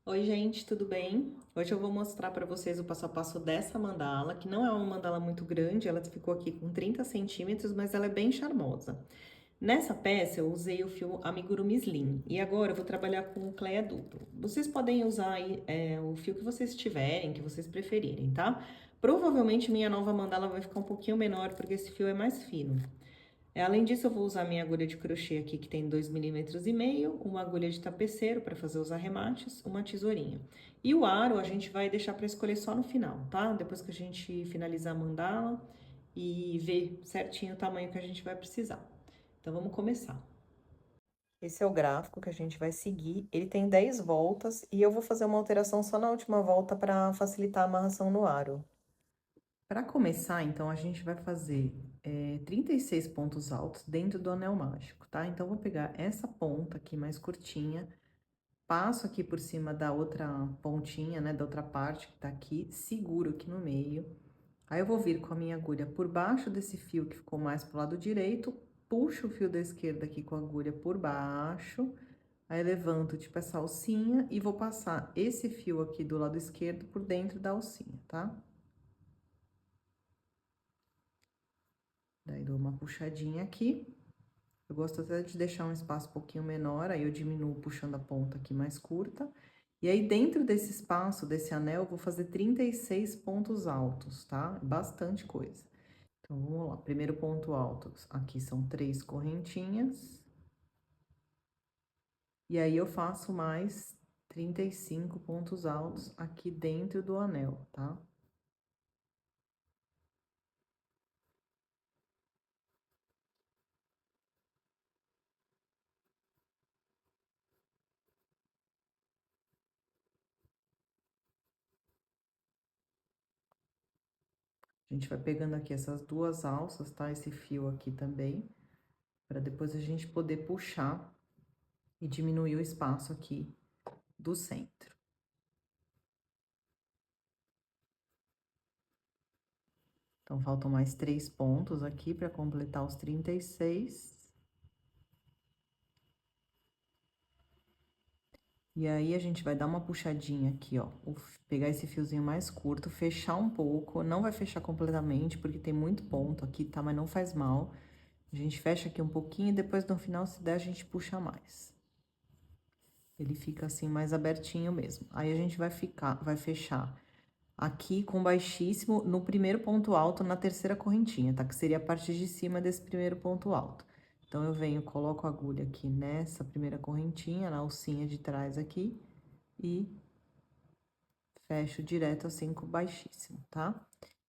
Oi, gente, tudo bem? Hoje eu vou mostrar para vocês o passo a passo dessa mandala, que não é uma mandala muito grande, ela ficou aqui com 30 centímetros, mas ela é bem charmosa. Nessa peça eu usei o fio Amigurumi Slim e agora eu vou trabalhar com o Cleia duplo. Vocês podem usar aí, o fio que vocês tiverem, que vocês preferirem, tá? Provavelmente minha nova mandala vai ficar um pouquinho menor porque esse fio é mais fino. Além disso, eu vou usar minha agulha de crochê aqui, que tem 2,5 mm, uma agulha de tapeceiro para fazer os arremates, uma tesourinha. E o aro a gente vai deixar para escolher só no final, tá? Depois que a gente finalizar a mandala e ver certinho o tamanho que a gente vai precisar. Então, vamos começar. Esse é o gráfico que a gente vai seguir. Ele tem 10 voltas e eu vou fazer uma alteração só na última volta para facilitar a amarração no aro. Para começar, então, a gente vai fazer 36 pontos altos dentro do anel mágico, tá? Então, eu vou pegar essa ponta aqui mais curtinha, passo aqui por cima da outra pontinha, né, da outra parte que tá aqui, seguro aqui no meio. Aí, eu vou vir com a minha agulha por baixo desse fio que ficou mais pro lado direito, puxo o fio da esquerda aqui com a agulha por baixo, aí levanto tipo essa alcinha e vou passar esse fio aqui do lado esquerdo por dentro da alcinha, tá? Daí, dou uma puxadinha aqui. Eu gosto até de deixar um espaço um pouquinho menor, aí eu diminuo puxando a ponta aqui mais curta. E aí, dentro desse espaço, desse anel, eu vou fazer 36 pontos altos, tá? Bastante coisa. Então, vamos lá. Primeiro ponto alto, aqui são 3 correntinhas. E aí, eu faço mais 35 pontos altos aqui dentro do anel, tá? A gente vai pegando aqui essas duas alças, tá? Esse fio aqui também, para depois a gente poder puxar e diminuir o espaço aqui do centro. Então, faltam mais 3 pontos aqui para completar os 36. E aí, a gente vai dar uma puxadinha aqui, ó. Pegar esse fiozinho mais curto, fechar um pouco. Não vai fechar completamente, porque tem muito ponto aqui, tá? Mas não faz mal. A gente fecha aqui um pouquinho e depois, no final, se der, a gente puxa mais. Ele fica assim, mais abertinho mesmo. Aí, a gente vai fechar aqui com baixíssimo no primeiro ponto alto, na terceira correntinha, tá? Que seria a parte de cima desse primeiro ponto alto. Então, eu venho, coloco a agulha aqui nessa primeira correntinha, na alcinha de trás aqui, e fecho direto assim com baixíssimo, tá?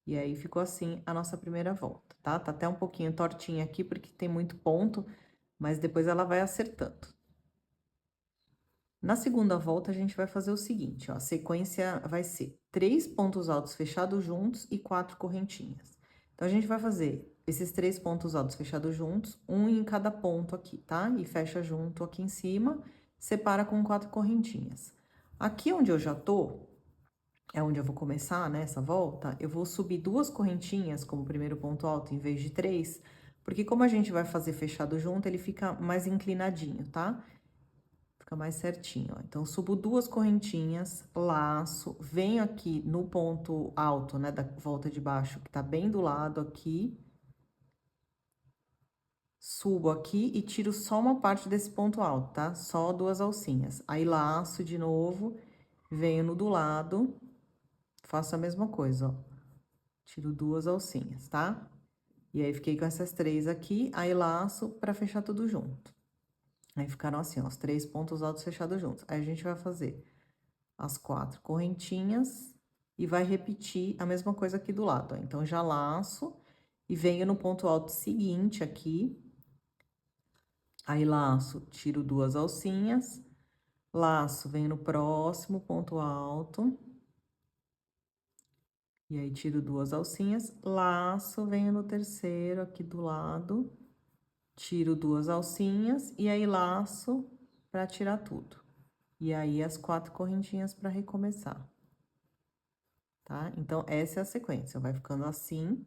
E aí, ficou assim a nossa primeira volta, tá? Tá até um pouquinho tortinha aqui, porque tem muito ponto, mas depois ela vai acertando. Na segunda volta, a gente vai fazer o seguinte, ó, a sequência vai ser 3 pontos altos fechados juntos e 4 correntinhas. Então, a gente vai fazer esses 3 pontos altos fechados juntos, um em cada ponto aqui, tá? E fecha junto aqui em cima, separa com 4 correntinhas. Aqui onde eu já tô, é onde eu vou começar, né, essa volta, eu vou subir 2 correntinhas como primeiro ponto alto, em vez de 3, porque como a gente vai fazer fechado junto, ele fica mais inclinadinho, tá? Fica mais certinho, ó. Então, subo 2 correntinhas, laço, venho aqui no ponto alto, né, da volta de baixo, que tá bem do lado aqui. Subo aqui e tiro só uma parte desse ponto alto, tá? Só 2 alcinhas. Aí, laço de novo, venho no do lado, faço a mesma coisa, ó. Tiro 2 alcinhas, tá? E aí, fiquei com essas 3 aqui, aí laço pra fechar tudo junto. Aí, ficaram assim, ó, os 3 pontos altos fechados juntos. Aí, a gente vai fazer as 4 correntinhas e vai repetir a mesma coisa aqui do lado, ó. Então, já laço e venho no ponto alto seguinte aqui, aí laço, tiro 2 alcinhas, laço, venho no próximo ponto alto, e aí tiro 2 alcinhas, laço, venho no terceiro aqui do lado, tiro 2 alcinhas, e aí laço pra tirar tudo. E aí, as 4 correntinhas pra recomeçar. Tá? Então, essa é a sequência, vai ficando assim,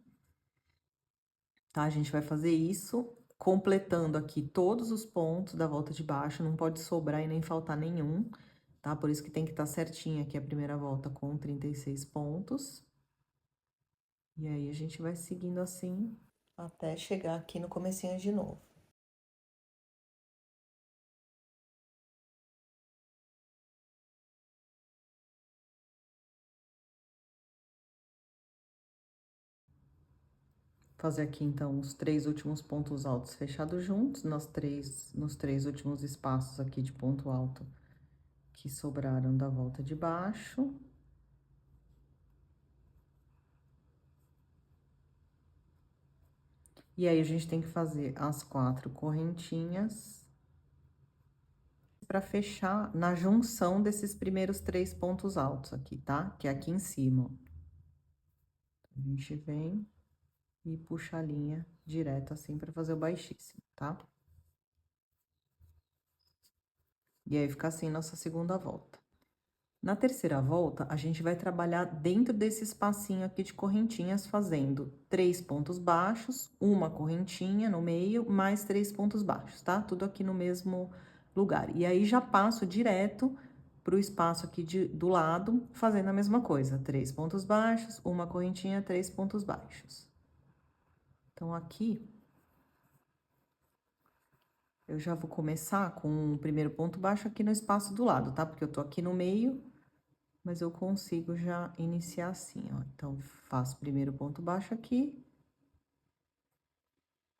tá? A gente vai fazer isso, completando aqui todos os pontos da volta de baixo, não pode sobrar e nem faltar nenhum. tá? Por isso que tem que estar certinha aqui a primeira volta com 36 pontos. E aí, a gente vai seguindo assim até chegar aqui no comecinho de novo. Fazer aqui, então, os 3 últimos pontos altos fechados juntos, nos três últimos espaços aqui de ponto alto que sobraram da volta de baixo. E aí, a gente tem que fazer as 4 correntinhas para fechar na junção desses primeiros 3 pontos altos aqui, tá? Que é aqui em cima, ó. A gente vem e puxa a linha direto assim para fazer o baixíssimo, tá? E aí, fica assim nossa segunda volta. Na terceira volta, a gente vai trabalhar dentro desse espacinho aqui de correntinhas, fazendo 3 pontos baixos, uma correntinha no meio, mais 3 pontos baixos, tá? Tudo aqui no mesmo lugar. E aí, já passo direto pro espaço aqui do lado, fazendo a mesma coisa. 3 pontos baixos, uma correntinha, 3 pontos baixos. Então, aqui, eu já vou começar com o primeiro ponto baixo aqui no espaço do lado, tá? Porque eu tô aqui no meio, mas eu consigo já iniciar assim, ó. Então, faço primeiro ponto baixo aqui,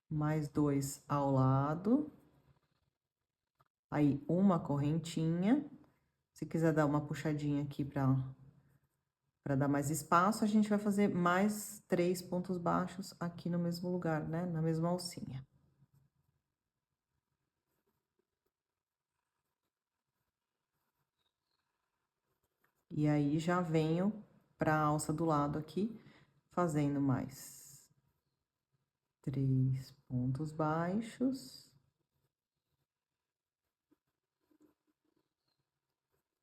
mais 2 ao lado, aí uma correntinha. Se quiser dar uma puxadinha aqui para dar mais espaço, a gente vai fazer mais 3 pontos baixos aqui no mesmo lugar, né? Na mesma alcinha. E aí, já venho pra alça do lado aqui, fazendo mais 3 pontos baixos,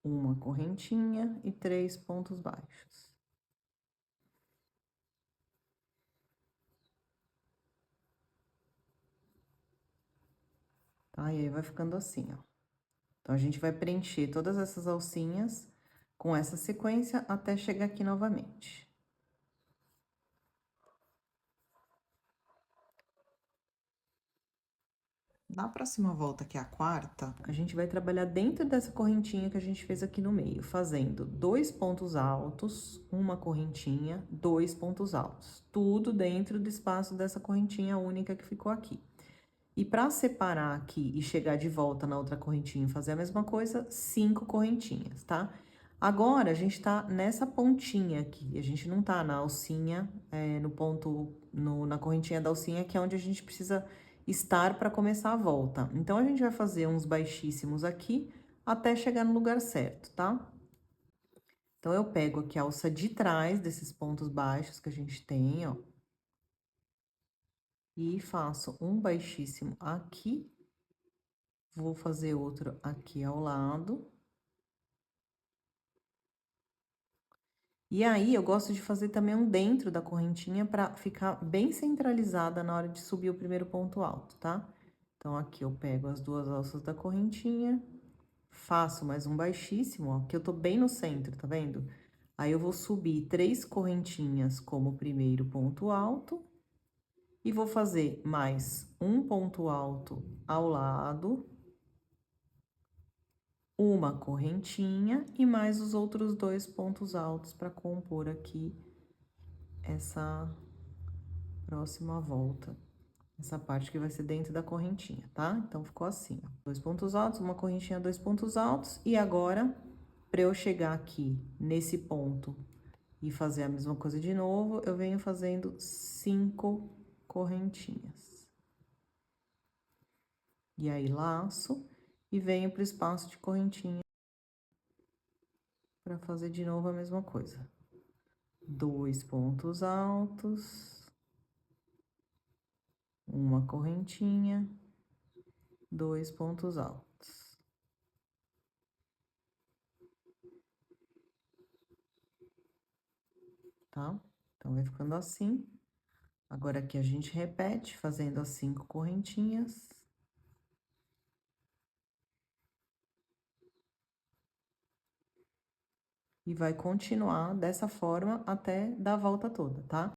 uma correntinha e 3 pontos baixos. Tá? E aí, vai ficando assim, ó. Então, a gente vai preencher todas essas alcinhas com essa sequência até chegar aqui novamente. Na próxima volta, que é a quarta, a gente vai trabalhar dentro dessa correntinha que a gente fez aqui no meio, fazendo 2 pontos altos, uma correntinha, 2 pontos altos. Tudo dentro do espaço dessa correntinha única que ficou aqui. E para separar aqui e chegar de volta na outra correntinha e fazer a mesma coisa, 5 correntinhas, tá? Agora, a gente tá nessa pontinha aqui, a gente não tá na alcinha, no ponto, na correntinha da alcinha, que é onde a gente precisa estar para começar a volta. Então, a gente vai fazer uns baixíssimos aqui, até chegar no lugar certo, tá? Então, eu pego aqui a alça de trás desses pontos baixos que a gente tem, ó. E faço um baixíssimo aqui. Vou fazer outro aqui ao lado. E aí, eu gosto de fazer também um dentro da correntinha para ficar bem centralizada na hora de subir o primeiro ponto alto, tá? Então, aqui eu pego as 2 alças da correntinha, faço mais um baixíssimo, ó, que eu tô bem no centro, tá vendo? Aí, eu vou subir 3 correntinhas como primeiro ponto alto e vou fazer mais um ponto alto ao lado, uma correntinha e mais os outros 2 pontos altos para compor aqui essa próxima volta. Essa parte que vai ser dentro da correntinha, tá? Então, ficou assim, ó. 2 pontos altos, uma correntinha, 2 pontos altos. E agora, para eu chegar aqui nesse ponto e fazer a mesma coisa de novo, eu venho fazendo 5 correntinhas. E aí, laço e venho pro espaço de correntinha para fazer de novo a mesma coisa. 2 pontos altos, uma correntinha, 2 pontos altos. Tá? Então, vai ficando assim. Agora, aqui a gente repete, fazendo as 5 correntinhas. E vai continuar dessa forma até dar a volta toda, tá?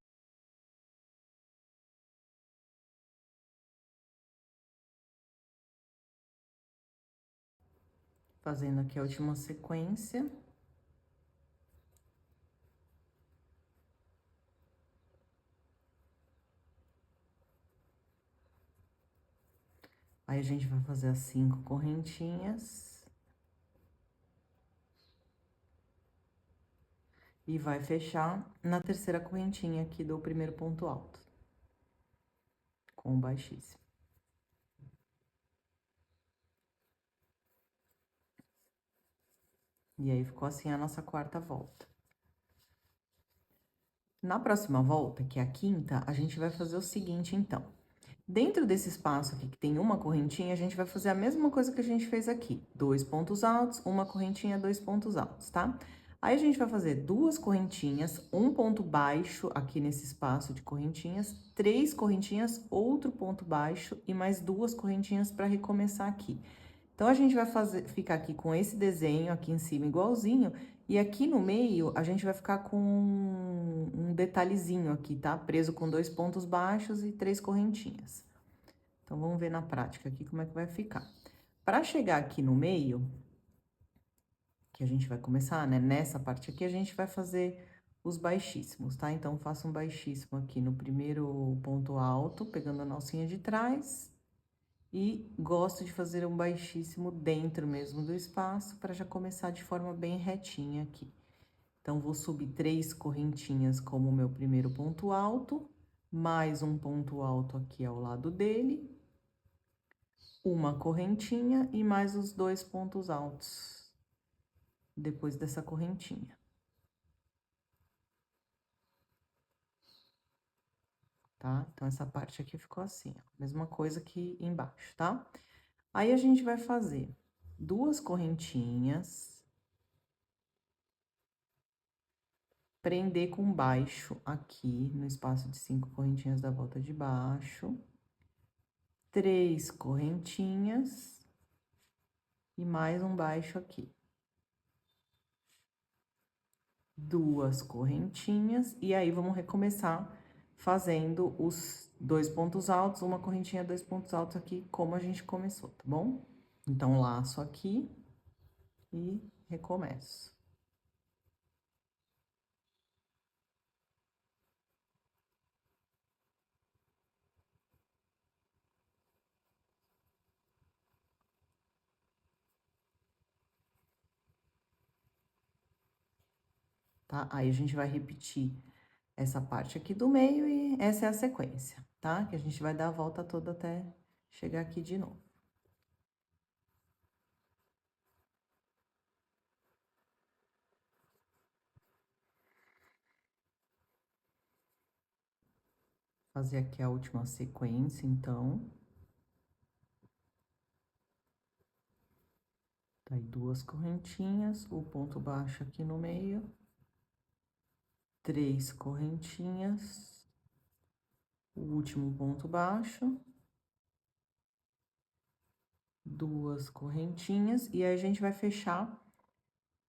Fazendo aqui a última sequência. Aí, a gente vai fazer as 5 correntinhas. E vai fechar na terceira correntinha aqui do primeiro ponto alto. Com o baixíssimo. E aí, ficou assim a nossa quarta volta. Na próxima volta, que é a quinta, a gente vai fazer o seguinte, então. Dentro desse espaço aqui, que tem uma correntinha, a gente vai fazer a mesma coisa que a gente fez aqui. 2 pontos altos, uma correntinha, 2 pontos altos, tá? Aí, a gente vai fazer 2 correntinhas, um ponto baixo aqui nesse espaço de correntinhas, 3 correntinhas, outro ponto baixo e mais 2 correntinhas para recomeçar aqui. Então, a gente vai ficar aqui com esse desenho aqui em cima igualzinho, e aqui no meio, a gente vai ficar com um detalhezinho aqui, tá? Preso com 2 pontos baixos e 3 correntinhas. Então, vamos ver na prática aqui como é que vai ficar. Para chegar aqui no meio, que a gente vai começar, né? Nessa parte aqui, a gente vai fazer os baixíssimos, tá? Então, faço um baixíssimo aqui no primeiro ponto alto, pegando a alcinha de trás. E gosto de fazer um baixíssimo dentro mesmo do espaço, para já começar de forma bem retinha aqui. Então, vou subir 3 correntinhas como meu primeiro ponto alto, mais um ponto alto aqui ao lado dele, uma correntinha e mais os 2 pontos altos depois dessa correntinha. Tá? Então, essa parte aqui ficou assim, ó, mesma coisa que embaixo, tá? Aí, a gente vai fazer 2 correntinhas, prender com baixo aqui, no espaço de 5 correntinhas da volta de baixo, 3 correntinhas e mais um baixo aqui. 2 correntinhas, e aí, vamos recomeçar fazendo os 2 pontos altos, uma correntinha, 2 pontos altos aqui, como a gente começou, tá bom? Então, laço aqui e recomeço. Tá? Aí, a gente vai repetir essa parte aqui do meio e essa é a sequência, tá? Que a gente vai dar a volta toda até chegar aqui de novo. Fazer aqui a última sequência, então. Tá aí 2 correntinhas, o ponto baixo aqui no meio. 3 correntinhas, o último ponto baixo. 2 correntinhas, e aí a gente vai fechar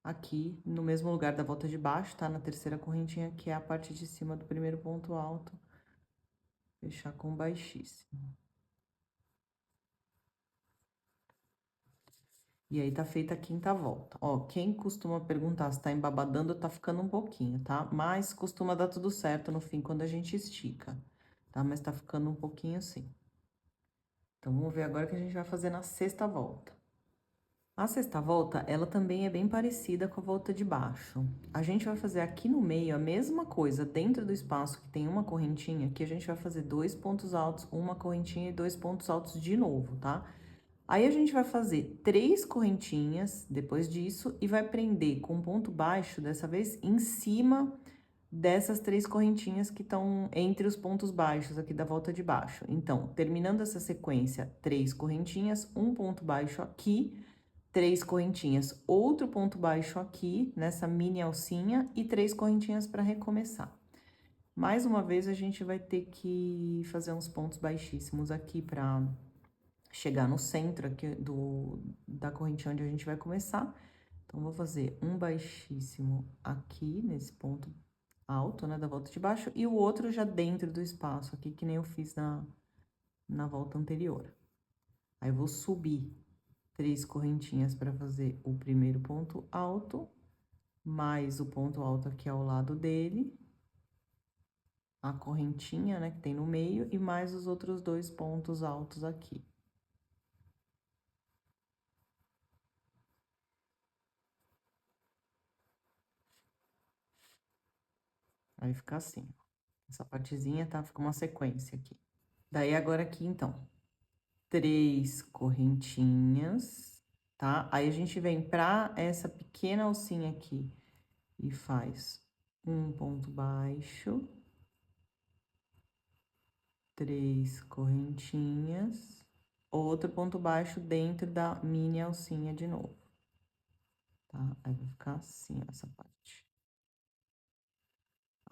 aqui no mesmo lugar da volta de baixo, tá? Na terceira correntinha, que é a parte de cima do primeiro ponto alto. Fechar com baixíssimo. E aí, tá feita a quinta volta. Ó, quem costuma perguntar se tá embabadando, tá ficando um pouquinho, tá? Mas costuma dar tudo certo no fim, quando a gente estica, tá? Mas tá ficando um pouquinho sim. Então, vamos ver agora o que a gente vai fazer na sexta volta. A sexta volta, ela também é bem parecida com a volta de baixo. A gente vai fazer aqui no meio a mesma coisa, dentro do espaço que tem uma correntinha, que a gente vai fazer 2 pontos altos, uma correntinha e 2 pontos altos de novo, tá? Aí, a gente vai fazer 3 correntinhas depois disso e vai prender com ponto baixo, dessa vez, em cima dessas 3 correntinhas que estão entre os pontos baixos aqui da volta de baixo. Então, terminando essa sequência, 3 correntinhas, um ponto baixo aqui, 3 correntinhas, outro ponto baixo aqui, nessa mini alcinha, e 3 correntinhas para recomeçar. Mais uma vez, a gente vai ter que fazer uns pontos baixíssimos aqui para chegar no centro aqui da correntinha onde a gente vai começar. Então, vou fazer um baixíssimo aqui, nesse ponto alto, né, da volta de baixo, e o outro já dentro do espaço aqui, que nem eu fiz na volta anterior. Aí, vou subir 3 correntinhas para fazer o primeiro ponto alto, mais o ponto alto aqui ao lado dele, a correntinha, né, que tem no meio, e mais os outros 2 pontos altos aqui. Aí, fica assim, ó. Essa partezinha, tá? Fica uma sequência aqui. Daí, agora aqui, então, 3 correntinhas, tá? Aí, a gente vem pra essa pequena alcinha aqui e faz um ponto baixo, 3 correntinhas, outro ponto baixo dentro da mini alcinha de novo, tá? Aí, vai ficar assim, essa parte.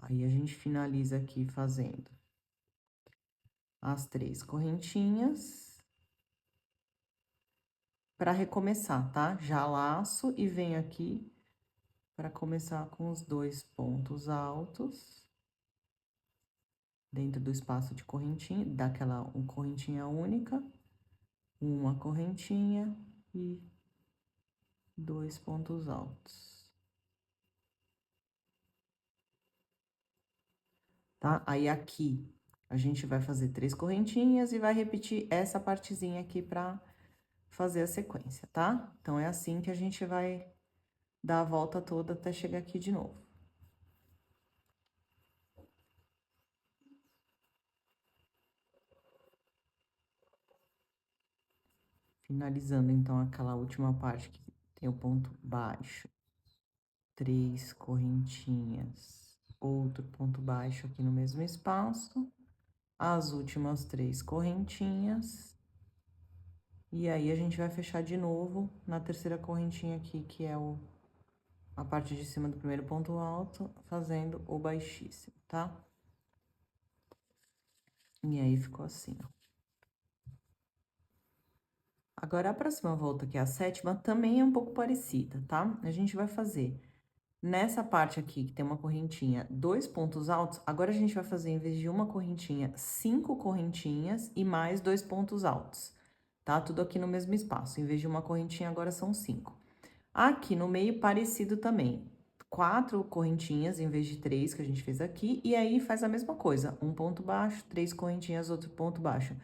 Aí, a gente finaliza aqui fazendo as 3 correntinhas. Para recomeçar, tá? Já laço e venho aqui para começar com os 2 pontos altos. Dentro do espaço de correntinha, daquela correntinha única, uma correntinha e 2 pontos altos. Tá? Aí, aqui, a gente vai fazer 3 correntinhas e vai repetir essa partezinha aqui pra fazer a sequência, tá? Então, é assim que a gente vai dar a volta toda até chegar aqui de novo. Finalizando, então, aquela última parte que tem o ponto baixo. 3 correntinhas, outro ponto baixo aqui no mesmo espaço. As últimas 3 correntinhas. E aí, a gente vai fechar de novo na terceira correntinha aqui, que é a parte de cima do primeiro ponto alto, fazendo o baixíssimo, tá? E aí, ficou assim, ó. Agora, a próxima volta, que é a sétima, também é um pouco parecida, tá? A gente vai fazer nessa parte aqui, que tem uma correntinha, 2 pontos altos, agora a gente vai fazer, em vez de uma correntinha, 5 correntinhas e mais 2 pontos altos, tá? Tudo aqui no mesmo espaço. Em vez de uma correntinha, agora são 5. Aqui no meio, parecido também. 4 correntinhas em vez de 3, que a gente fez aqui, e aí faz a mesma coisa. Um ponto baixo, 3 correntinhas, outro ponto baixo.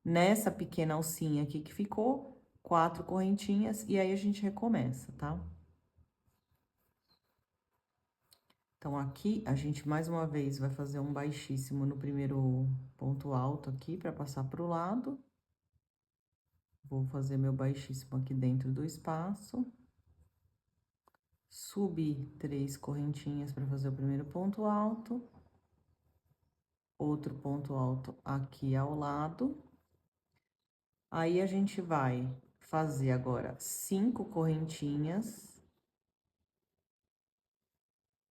Nessa pequena alcinha aqui que ficou, 4 correntinhas, e aí a gente recomeça, tá? Então, aqui, a gente, mais uma vez, vai fazer um baixíssimo no primeiro ponto alto aqui, para passar pro lado. Vou fazer meu baixíssimo aqui dentro do espaço. Subir 3 correntinhas para fazer o primeiro ponto alto. Outro ponto alto aqui ao lado. Aí, a gente vai fazer agora 5 correntinhas.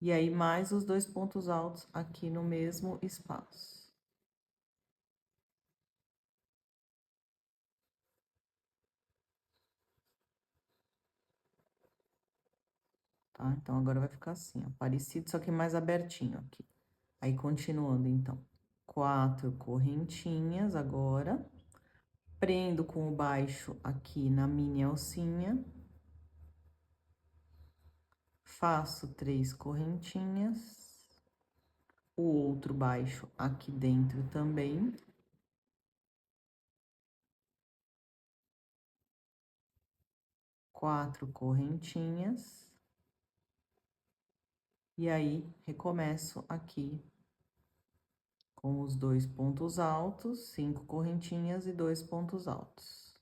E aí, mais os 2 pontos altos aqui no mesmo espaço. Tá? Então, agora vai ficar assim, ó, parecido, só que mais abertinho aqui. Aí, continuando, então, 4 correntinhas agora. Prendo com o baixo aqui na mini alcinha. Faço 3 correntinhas. O outro baixo aqui dentro também. Quatro correntinhas. E aí, recomeço aqui com os 2 pontos altos, 5 correntinhas e 2 pontos altos.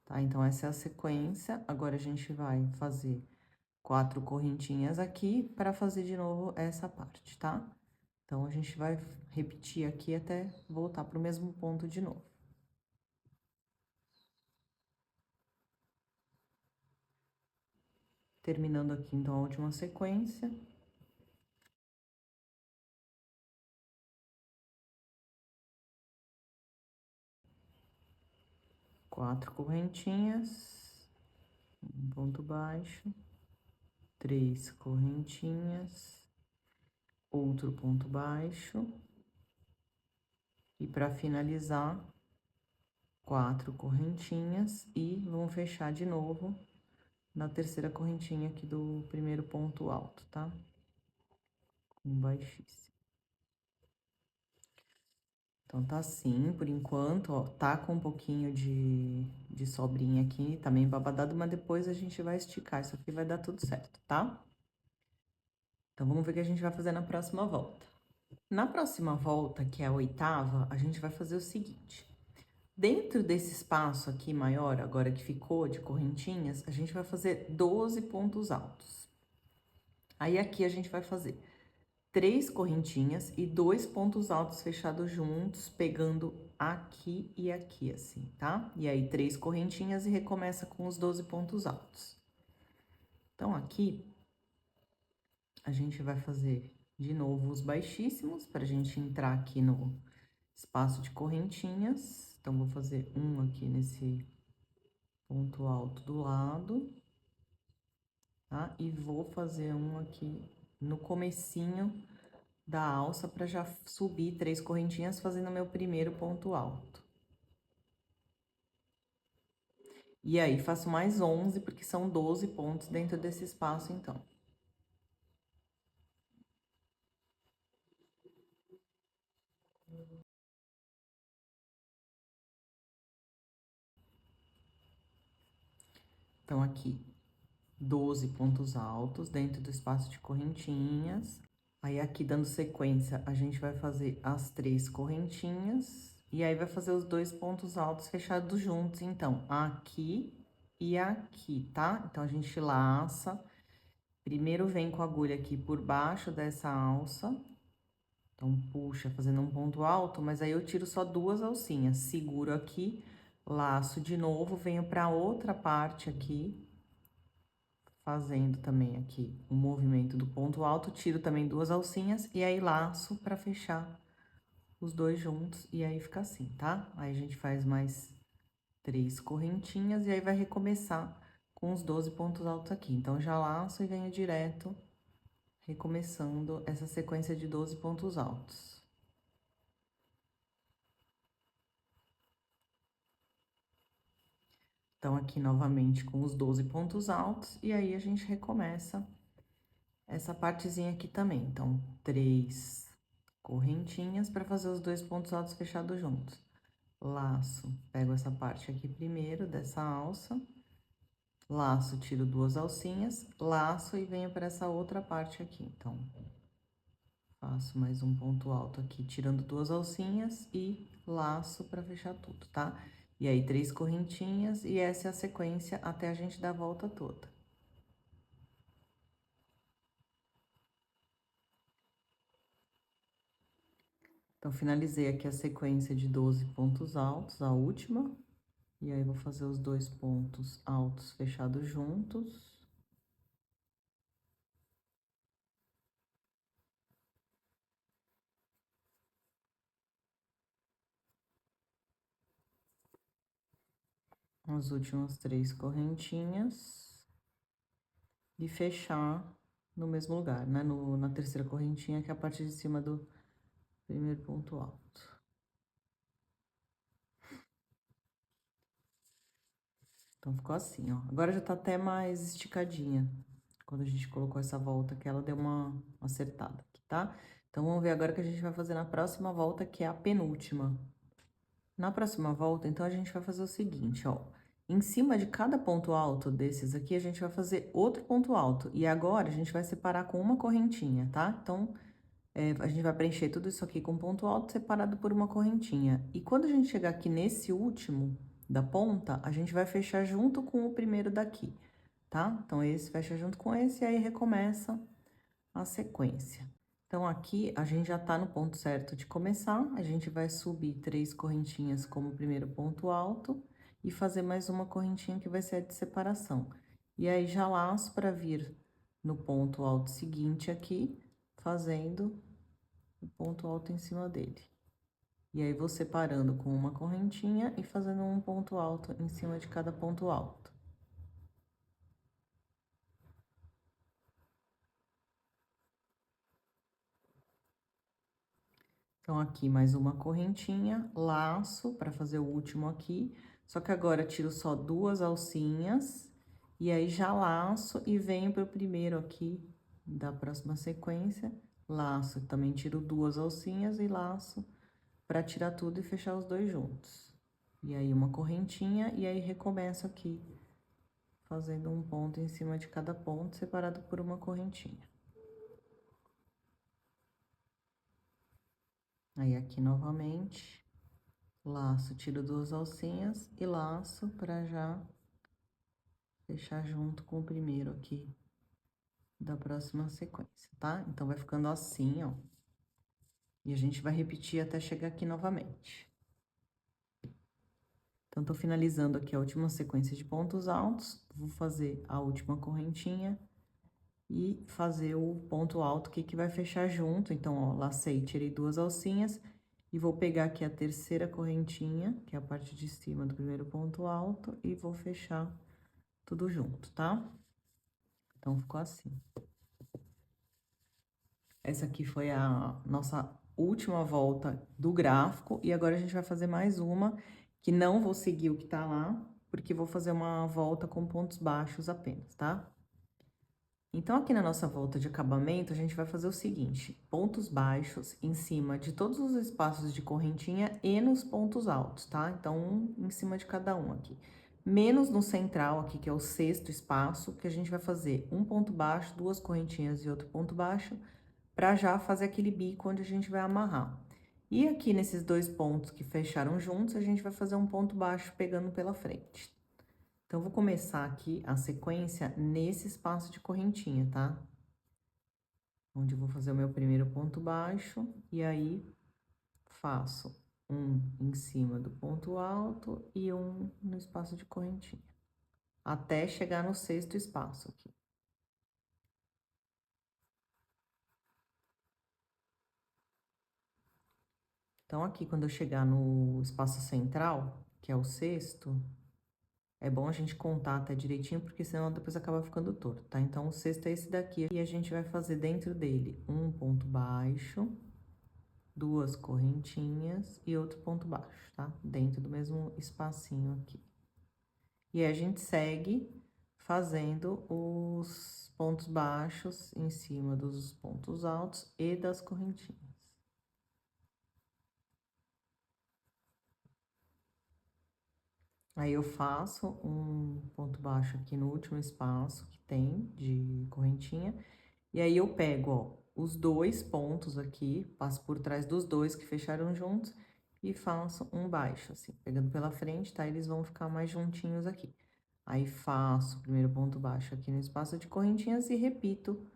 Tá? Então, essa é a sequência. Agora, a gente vai fazer 4 correntinhas aqui para fazer de novo essa parte, tá? Então, a gente vai repetir aqui até voltar pro mesmo ponto de novo. Terminando aqui, então, a última sequência. 4 correntinhas, um ponto baixo, 3 correntinhas, outro ponto baixo, e para finalizar, 4 correntinhas, e vamos fechar de novo na terceira correntinha aqui do primeiro ponto alto, tá? Com baixíssimo. Então, tá assim, por enquanto, ó, tá com um pouquinho de sobrinha aqui, tá meio babadado, mas depois a gente vai esticar, isso aqui vai dar tudo certo, tá? Então, vamos ver o que a gente vai fazer na próxima volta. Na próxima volta, que é a oitava, a gente vai fazer o seguinte. Dentro desse espaço aqui maior, agora que ficou de correntinhas, a gente vai fazer 12 pontos altos. Aí, aqui a gente vai fazer 3 correntinhas e 2 pontos altos fechados juntos, pegando aqui e aqui, assim, tá? E aí, 3 correntinhas e recomeça com os 12 pontos altos. Então, aqui, a gente vai fazer de novo os baixíssimos, pra gente entrar aqui no espaço de correntinhas. Então, vou fazer um aqui nesse ponto alto do lado, tá? E vou fazer um aqui no comecinho da alça para já subir 3 correntinhas fazendo meu primeiro ponto alto. E aí, faço mais 11, porque são 12 pontos dentro desse espaço, então. Então, aqui, 12 pontos altos dentro do espaço de correntinhas. Aí, aqui, dando sequência, a gente vai fazer as 3 correntinhas. E aí, vai fazer os 2 pontos altos fechados juntos, então, aqui e aqui, tá? Então, a gente laça. Primeiro, vem com a agulha aqui por baixo dessa alça. Então, puxa, fazendo um ponto alto, mas aí eu tiro só 2 alcinhas. Seguro aqui, laço de novo, venho pra outra parte aqui, fazendo também aqui o movimento do ponto alto, tiro também 2 alcinhas e aí laço pra fechar os dois juntos e aí fica assim, tá? Aí a gente faz mais 3 correntinhas e aí vai recomeçar com os 12 pontos altos aqui. Então, já laço e venho direto, recomeçando essa sequência de 12 pontos altos. Então, aqui novamente com os 12 pontos altos, e aí a gente recomeça essa partezinha aqui também. Então, 3 correntinhas para fazer os 2 pontos altos fechados juntos. Laço, pego essa parte aqui primeiro dessa alça, laço, tiro 2 alcinhas, laço e venho para essa outra parte aqui. Então, faço mais um ponto alto aqui, tirando 2 alcinhas e laço para fechar tudo, tá? E aí, 3 correntinhas, e essa é a sequência até a gente dar a volta toda. Então, finalizei aqui a sequência de 12 pontos altos, a última. E aí, vou fazer os 2 pontos altos fechados juntos. As últimas 3 correntinhas. E fechar no mesmo lugar, né? Na terceira correntinha, que é a parte de cima do primeiro ponto alto. Então, ficou assim, ó. Agora já tá até mais esticadinha. Quando a gente colocou essa volta aqui, ela deu uma acertada aqui, tá? Então, vamos ver agora o que a gente vai fazer na próxima volta, que é a penúltima. Na próxima volta, então, a gente vai fazer o seguinte, ó. Em cima de cada ponto alto desses aqui, a gente vai fazer outro ponto alto. E agora, a gente vai separar com uma correntinha, tá? Então, a gente vai preencher tudo isso aqui com ponto alto separado por uma correntinha. E quando a gente chegar aqui nesse último da ponta, a gente vai fechar junto com o primeiro daqui, tá? Então, esse fecha junto com esse e aí recomeça a sequência. Então, aqui a gente já tá no ponto certo de começar, a gente vai subir 3 correntinhas como primeiro ponto alto e fazer mais uma correntinha que vai ser a de separação. E aí, já laço para vir no ponto alto seguinte aqui, fazendo o ponto alto em cima dele. E aí, vou separando com uma correntinha e fazendo um ponto alto em cima de cada ponto alto. Então, aqui mais uma correntinha, laço para fazer o último aqui. Só que agora tiro só 2 alcinhas e aí já laço e venho pro primeiro aqui da próxima sequência. Laço, também tiro 2 alcinhas e laço para tirar tudo e fechar os dois juntos. E aí, uma correntinha e aí recomeço aqui, fazendo um ponto em cima de cada ponto, separado por uma correntinha. Aí, aqui novamente, laço, tiro 2 alcinhas e laço para já fechar junto com o primeiro aqui da próxima sequência, tá? Então, vai ficando assim, ó. E a gente vai repetir até chegar aqui novamente. Então, tô finalizando aqui a última sequência de pontos altos, vou fazer a última correntinha e fazer o ponto alto aqui que vai fechar junto. Então, ó, lacei, tirei 2 alcinhas e vou pegar aqui a terceira correntinha, que é a parte de cima do primeiro ponto alto, e vou fechar tudo junto, tá? Então, ficou assim. Essa aqui foi a nossa última volta do gráfico, e agora a gente vai fazer mais uma, que não vou seguir o que tá lá, porque vou fazer uma volta com pontos baixos apenas, tá? Então, aqui na nossa volta de acabamento, a gente vai fazer o seguinte: pontos baixos em cima de todos os espaços de correntinha e nos pontos altos, tá? Então, um em cima de cada um aqui. Menos no central aqui, que é o sexto espaço, que a gente vai fazer um ponto baixo, 2 correntinhas e outro ponto baixo, pra já fazer aquele bico onde a gente vai amarrar. E aqui nesses 2 pontos que fecharam juntos, a gente vai fazer um ponto baixo pegando pela frente. Então, vou começar aqui a sequência nesse espaço de correntinha, tá? Onde eu vou fazer o meu primeiro ponto baixo, e aí faço um em cima do ponto alto e um no espaço de correntinha, até chegar no sexto espaço aqui. Então, aqui, quando eu chegar no espaço central, que é o sexto, é bom a gente contar até direitinho, porque senão depois acaba ficando torto, tá? Então, o sexto é esse daqui, e a gente vai fazer dentro dele um ponto baixo, 2 correntinhas e outro ponto baixo, tá? Dentro do mesmo espacinho aqui. E aí, a gente segue fazendo os pontos baixos em cima dos pontos altos e das correntinhas. Aí, eu faço um ponto baixo aqui no último espaço que tem de correntinha. E aí, eu pego, ó, os 2 pontos aqui, passo por trás dos 2 que fecharam juntos e faço um baixo, assim, pegando pela frente, tá? Eles vão ficar mais juntinhos aqui. Aí, faço o primeiro ponto baixo aqui no espaço de correntinhas e repito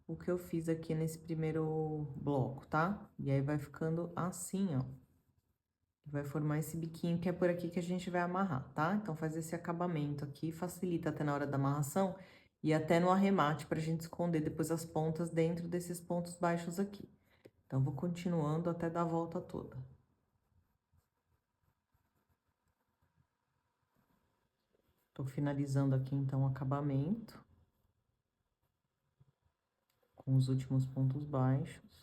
o que eu fiz aqui nesse primeiro bloco, tá? E aí, vai ficando assim, ó. Vai formar esse biquinho que é por aqui que a gente vai amarrar, tá? Então, faz esse acabamento aqui, facilita até na hora da amarração e até no arremate pra gente esconder depois as pontas dentro desses pontos baixos aqui. Então, vou continuando até dar a volta toda. Tô finalizando aqui, então, o acabamento com os últimos pontos baixos.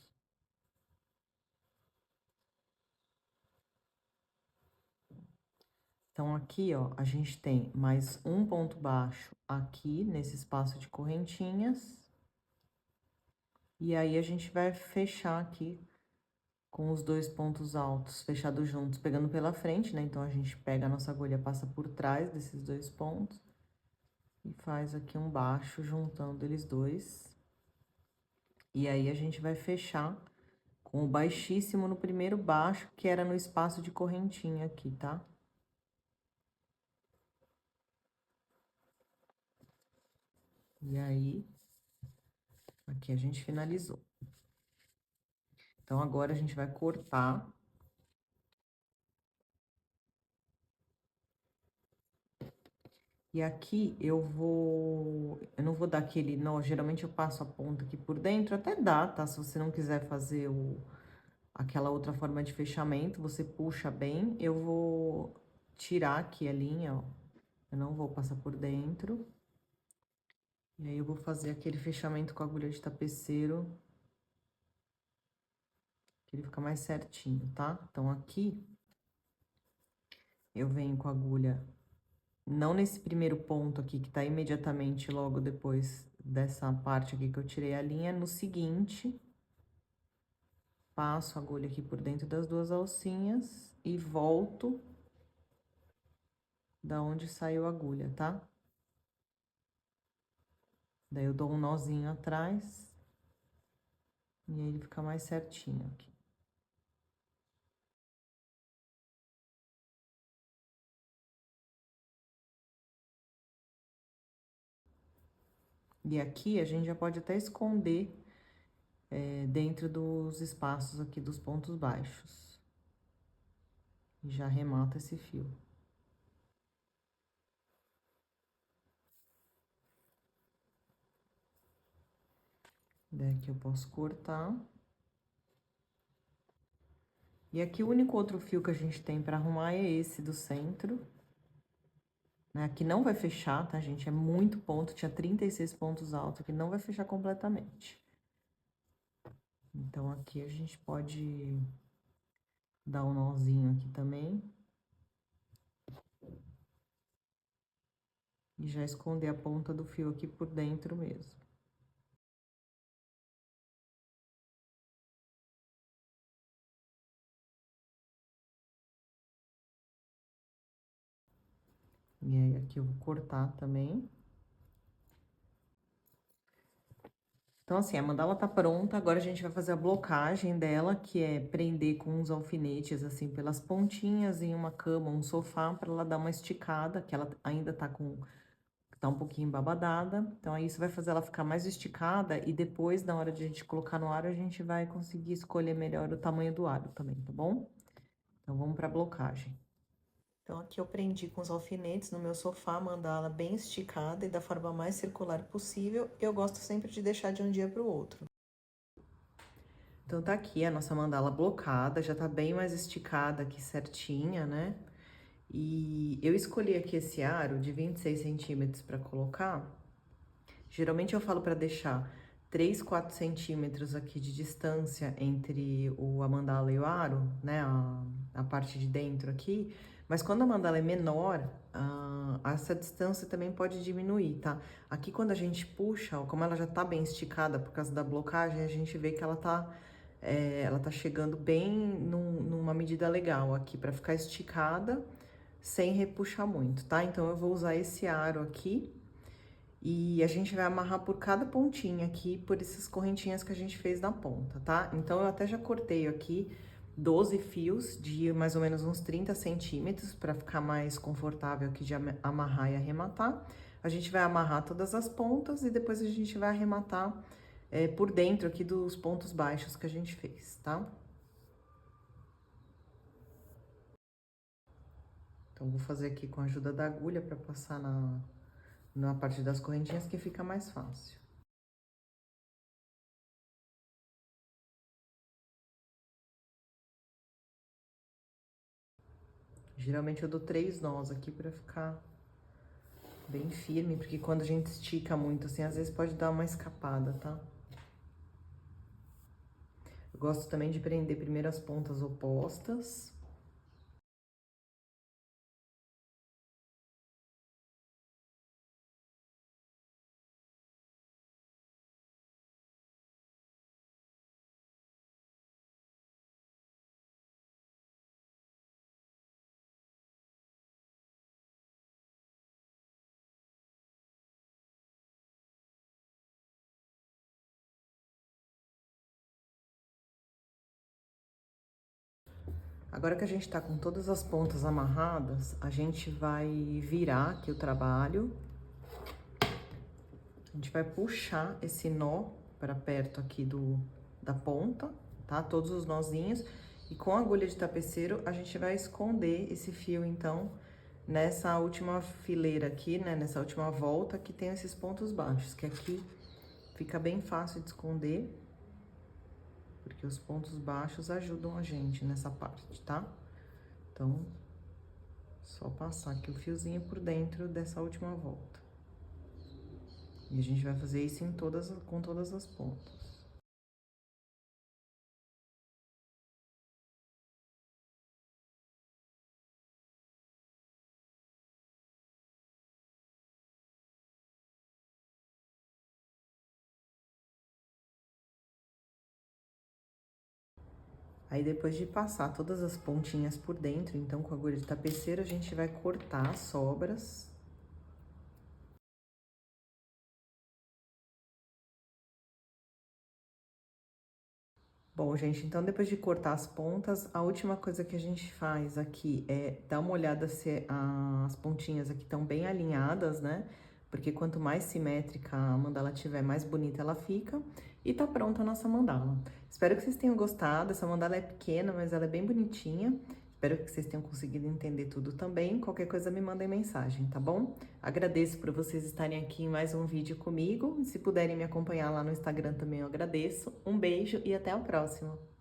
Então, aqui, ó, a gente tem mais um ponto baixo aqui, nesse espaço de correntinhas. E aí, a gente vai fechar aqui com os 2 pontos altos fechados juntos, pegando pela frente, né? Então, a gente pega a nossa agulha, passa por trás desses 2 pontos e faz aqui um baixo, juntando eles dois. E aí, a gente vai fechar com o baixíssimo no primeiro baixo, que era no espaço de correntinha aqui, tá? E aí, aqui a gente finalizou. Então, agora a gente vai cortar. E aqui eu não vou dar aquele nó, geralmente eu passo a ponta aqui por dentro, até dá, tá? Se você não quiser fazer aquela outra forma de fechamento, você puxa bem. Eu vou tirar aqui a linha, ó. Eu não vou passar por dentro. E aí, eu vou fazer aquele fechamento com a agulha de tapeceiro, que ele fica mais certinho, tá? Então, aqui, eu venho com a agulha, não nesse primeiro ponto aqui, que tá imediatamente logo depois dessa parte aqui que eu tirei a linha, no seguinte, passo a agulha aqui por dentro das duas alcinhas e volto da onde saiu a agulha, tá? Daí, eu dou um nozinho atrás, e aí ele fica mais certinho aqui. E aqui, a gente já pode até esconder dentro dos espaços aqui dos pontos baixos. E já arremata esse fio. Daí, aqui eu posso cortar. E aqui, o único outro fio que a gente tem pra arrumar é esse do centro. Né? Aqui não vai fechar, tá, gente? É muito ponto, tinha 36 pontos altos, que não vai fechar completamente. Então, aqui a gente pode dar um nozinho aqui também. E já esconder a ponta do fio aqui por dentro mesmo. E aí, aqui eu vou cortar também. Então, assim, a mandala tá pronta, agora a gente vai fazer a blocagem dela, que é prender com uns alfinetes, assim, pelas pontinhas em uma cama, um sofá, pra ela dar uma esticada, que ela ainda tá um pouquinho babadada. Então, aí isso vai fazer ela ficar mais esticada e depois, na hora de a gente colocar no aro, a gente vai conseguir escolher melhor o tamanho do aro também, tá bom? Então, vamos pra blocagem. Então, aqui eu prendi com os alfinetes no meu sofá, a mandala bem esticada e da forma mais circular possível. Eu gosto sempre de deixar de um dia pro outro. Então, tá aqui a nossa mandala blocada, já tá bem mais esticada aqui, certinha, né? E eu escolhi aqui esse aro de 26 centímetros pra colocar. Geralmente eu falo pra deixar 3, 4 centímetros aqui de distância entre a mandala e o aro, né? A parte de dentro aqui. Mas quando a mandala é menor, essa distância também pode diminuir, tá? Aqui quando a gente puxa, ó, como ela já tá bem esticada por causa da blocagem, a gente vê que ela tá chegando bem numa medida legal aqui, pra ficar esticada, sem repuxar muito, tá? Então, eu vou usar esse aro aqui, e a gente vai amarrar por cada pontinha aqui, por essas correntinhas que a gente fez na ponta, tá? Então, eu até já cortei aqui 12 fios de mais ou menos uns 30 centímetros, pra ficar mais confortável aqui de amarrar e arrematar. A gente vai amarrar todas as pontas e depois a gente vai arrematar por dentro aqui dos pontos baixos que a gente fez, tá? Então, vou fazer aqui com a ajuda da agulha pra passar na parte das correntinhas, que fica mais fácil. Geralmente eu dou 3 nós aqui pra ficar bem firme, porque quando a gente estica muito assim, às vezes pode dar uma escapada, tá? Eu gosto também de prender primeiro as pontas opostas. Agora que a gente tá com todas as pontas amarradas, a gente vai virar aqui o trabalho. A gente vai puxar esse nó para perto aqui da ponta, tá? Todos os nozinhos. E com a agulha de tapeceiro, a gente vai esconder esse fio, então, nessa última fileira aqui, né? Nessa última volta que tem esses pontos baixos, que aqui fica bem fácil de esconder. porque os pontos baixos ajudam a gente nessa parte, tá? Então, só passar aqui o fiozinho por dentro dessa última volta. E a gente vai fazer isso com todas as pontas. Aí, depois de passar todas as pontinhas por dentro, então, com a agulha de tapeceiro, a gente vai cortar as sobras. Bom, gente, então, depois de cortar as pontas, a última coisa que a gente faz aqui é dar uma olhada se as pontinhas aqui estão bem alinhadas, né? Porque quanto mais simétrica a mandala tiver, mais bonita ela fica. E tá pronta a nossa mandala. Espero que vocês tenham gostado. Essa mandala é pequena, mas ela é bem bonitinha. Espero que vocês tenham conseguido entender tudo também. Qualquer coisa me mandem mensagem, tá bom? Agradeço por vocês estarem aqui em mais um vídeo comigo. Se puderem me acompanhar lá no Instagram também, eu agradeço. Um beijo e até a próxima!